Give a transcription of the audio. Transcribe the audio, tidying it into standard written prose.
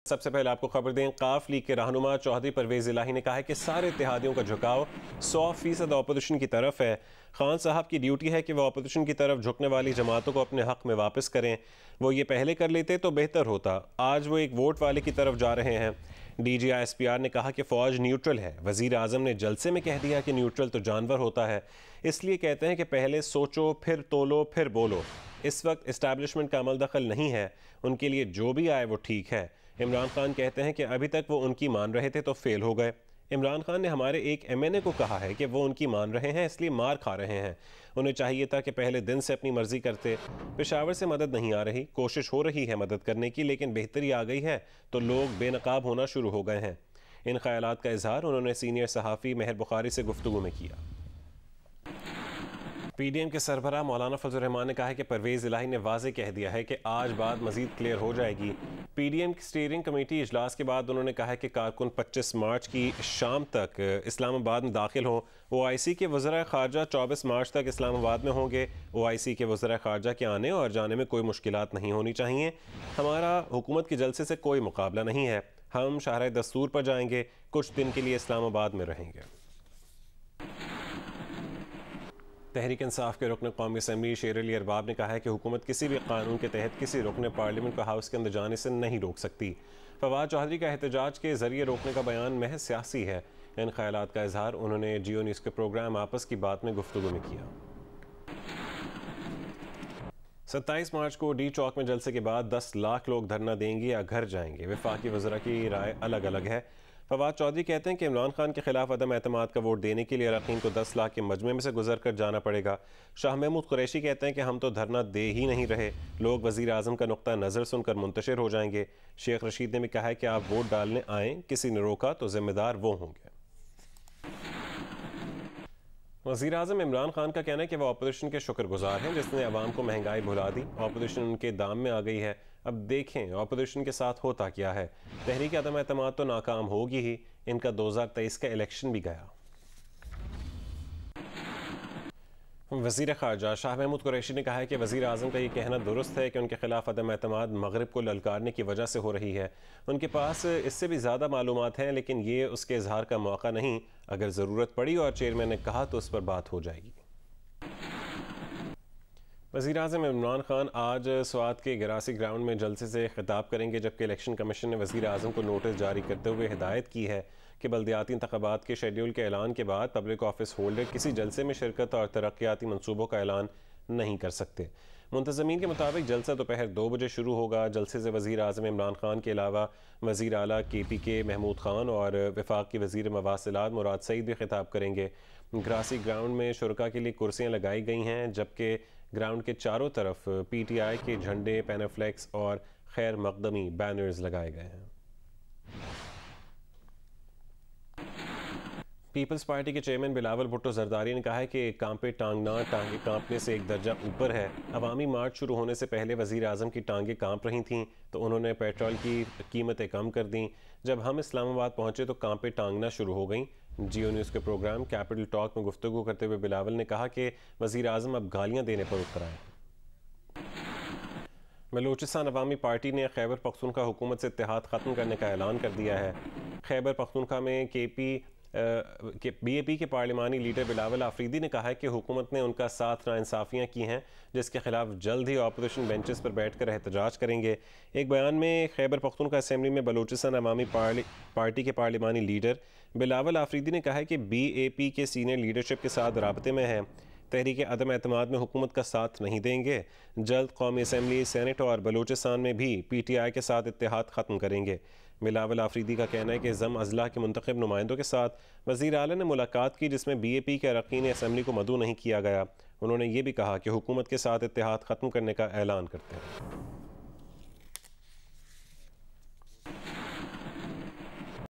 सबसे पहले आपको खबर दें, काफ लीग के रहनुमा चौधरी परवेज़ इलाही ने कहा है कि सारे इत्तेहादियों का झुकाव 100% अपोजिशन की तरफ है। खान साहब की ड्यूटी है कि वह अपोजिशन की तरफ झुकने वाली जमातों को अपने हक में वापस करें। वो ये पहले कर लेते तो बेहतर होता। आज वो एक वोट वाले की तरफ जा रहे हैं। DGISPR ने कहा कि फ़ौज न्यूट्रल है। वज़ीर आज़म ने जलसे में कह दिया कि न्यूट्रल तो जानवर होता है, इसलिए कहते हैं कि पहले सोचो, फिर तोलो, फिर बोलो। इस वक्त इस्टेब्लिशमेंट का अमल दखल नहीं है, उनके लिए जो भी आए वो ठीक है। इमरान खान कहते हैं कि अभी तक वो उनकी मान रहे थे तो फेल हो गए। इमरान खान ने हमारे एक MNA को कहा है कि वो उनकी मान रहे हैं, इसलिए मार खा रहे हैं। उन्हें चाहिए था कि पहले दिन से अपनी मर्जी करते। पेशावर से मदद नहीं आ रही, कोशिश हो रही है मदद करने की, लेकिन बेहतरी आ गई है तो लोग बेनकाब होना शुरू हो गए हैं। इन ख्यालात का इजहार उन्होंने सीनियर सहाफ़ी महर बुखारी से गुफ्तगू में किया। PDM के सरबराह मौलाना फजल रहमान ने कहा है कि परवेज़ इलाही ने वाज़े कह दिया है कि आज बात मज़ीद क्लियर हो जाएगी। PDM की स्टीयरिंग कमेटी इजलास के बाद उन्होंने कहा है कि कारकुन 25 मार्च की शाम तक इस्लामाबाद में दाखिल हों। OIC के वज़रा ख़ारजा 24 मार्च तक इस्लामाबाद में होंगे। OIC के वज़रा ख़ारजा के आने और जाने में कोई मुश्किलात नहीं होनी चाहिए। हमारा हुकूमत के जलसे से कोई मुकाबला नहीं है। हम शाहराह दस्तूर पर जाएंगे, कुछ दिन के लिए इस्लामाबाद में रहेंगे। तहरीक इंसाफ के रुकन कौमी असम्बली शेर अली अरबाब ने कहा है कि हुकूमत किसी भी कानून के तहत किसी रुकन पार्लियामेंट को हाउस के अंदर जाने से नहीं रोक सकती। फवाद चौधरी का एहतजाज के जरिए रोकने का बयान महज सियासी है। इन ख्यालात का इजहार उन्होंने जियो न्यूज़ के प्रोग्राम आपस की बात में गुफ्तगू में किया। 27 मार्च को डी चौक में जलसे के बाद 10 लाख लोग धरना देंगे या घर जाएंगे। वफाकी वज़रा की राय अलग अलग है। फवाद चौधरी कहते हैं कि इमरान खान के खिलाफ अदम एतमाद का वोट देने के लिए अरकान को 10 लाख के मजमे में से गुजर कर जाना पड़ेगा। शाह महमूद कुरैशी कहते हैं कि हम तो धरना दे ही नहीं रहे, लोग वज़ीर आज़म का नुक्ता नज़र सुनकर मुंतशिर हो जाएंगे। शेख रशीद ने भी कहा है कि आप वोट डालने आएँ, किसी ने रोका तो जिम्मेदार वो होंगे। वज़ीर आज़म इमरान खान का कहना है कि वह अपोजिशन के शुक्रगुजार हैं जिसने अवाम को महंगाई भुला दी। अपोजिशन उनके दाम में आ गई है। अब देखें अपोजिशन के साथ होता क्या है। तहरीक अदम एतमाद तो नाकाम होगी ही, इनका 2023 का इलेक्शन भी गया। वज़ीर ख़ारजा शाह महमूद कुरैशी ने कहा है कि वज़ीर आज़म का ये कहना दुरुस्त है कि उनके खिलाफ अदम एतमाद मगरिब को ललकारने की वजह से हो रही है। उनके पास इससे भी ज़्यादा मालूमात हैं, लेकिन ये उसके इजहार का मौका नहीं। अगर ज़रूरत पड़ी और चेयरमैन ने कहा तो उस पर बात हो जाएगी। वज़ीर आज़म इमरान खान आज स्वात के गरासी ग्राउंड में जलसे से खिताब करेंगे, जबकि इलेक्शन कमीशन ने वज़ीर आज़म को नोटिस जारी करते हुए हिदायत की है कि बल्दियाती इंतख़ाबात के शेड्यूल के ऐलान के बाद पब्लिक ऑफिस होल्डर किसी जलसे में शिरकत और तरक्याती मनसूबों का ऐलान नहीं कर सकते। मुंतज़मीन के मुताबिक जलसा दोपहर 2 बजे शुरू होगा। जलसे से वज़ीर आज़म इमरान खान के अलावा वज़ीर आला KPK महमूद खान और वफाक के वज़ीर मवासिलात मुराद सईद भी खिताब करेंगे। ग्रासी ग्राउंड में शुरका के लिए कुर्सियाँ लगाई गई हैं, जबकि ग्राउंड के चारों तरफ PTI के झंडे, पैनाफ्लेक्स और खैर मकदमी बैनर्स लगाए गए हैं। पीपल्स पार्टी के चेयरमैन बिलावल भुट्टो जरदारी ने कहा है कि कांपे टांगना टांगे कांपने से एक दर्जा ऊपर है। अवामी मार्च शुरू होने से पहले वज़ीर आज़म की टांगे कांप रही थीं तो उन्होंने पेट्रोल की कीमतें कम कर दी। जब हम इस्लामाबाद पहुंचे तो कांपे टांगना शुरू हो गई। जियो न्यूज़ के प्रोग्राम कैपिटल टॉक में गुफ्तगू करते हुए बिलावल ने कहा कि वज़ीर आज़म अब गालियाँ देने पर उतर आए। बलूचिस्तान अवामी पार्टी ने खैबर पख्तूनख्वा हुकूमत से इत्तेहाद ख़त्म करने का ऐलान कर दिया है। खैबर पख्तूनख्वा में BAP के पार्लिमानी लीडर बिलावल आफरीदी ने कहा है कि हुकूमत ने उनका साथ नाइंसाफ़ियाँ की हैं, जिसके खिलाफ जल्द ही अपोजिशन बेंचेस पर बैठकर एहतजाज करेंगे। एक बयान में खैबर पख्तूनख्वा असेंबली में बलूचिस्तान अवामी पार्टी के पार्लिमानी लीडर बिलावल आफरीदी ने कहा है कि BAP के सीनियर लीडरशिप के साथ राब्ते में है। तहरीक अदम एतमाद में हुकूमत का साथ नहीं देंगे। जल्द कौमी असम्बली, सेनेट और बलूचिस्तान में भी PTI के साथ इत्तेहाद ख़त्म करेंगे। बिलावल आफरीदी का कहना है कि ज़म अज़ला के मुंतखब नुमाइंदों के साथ वज़ीर आला ने मुलाकात की, जिसमें BAP के अरकान असम्बली को मदऊ नहीं किया गया। उन्होंने ये भी कहा कि हुकूमत के साथ इत्तेहाद ख़त्म करने का ऐलान करते हैं।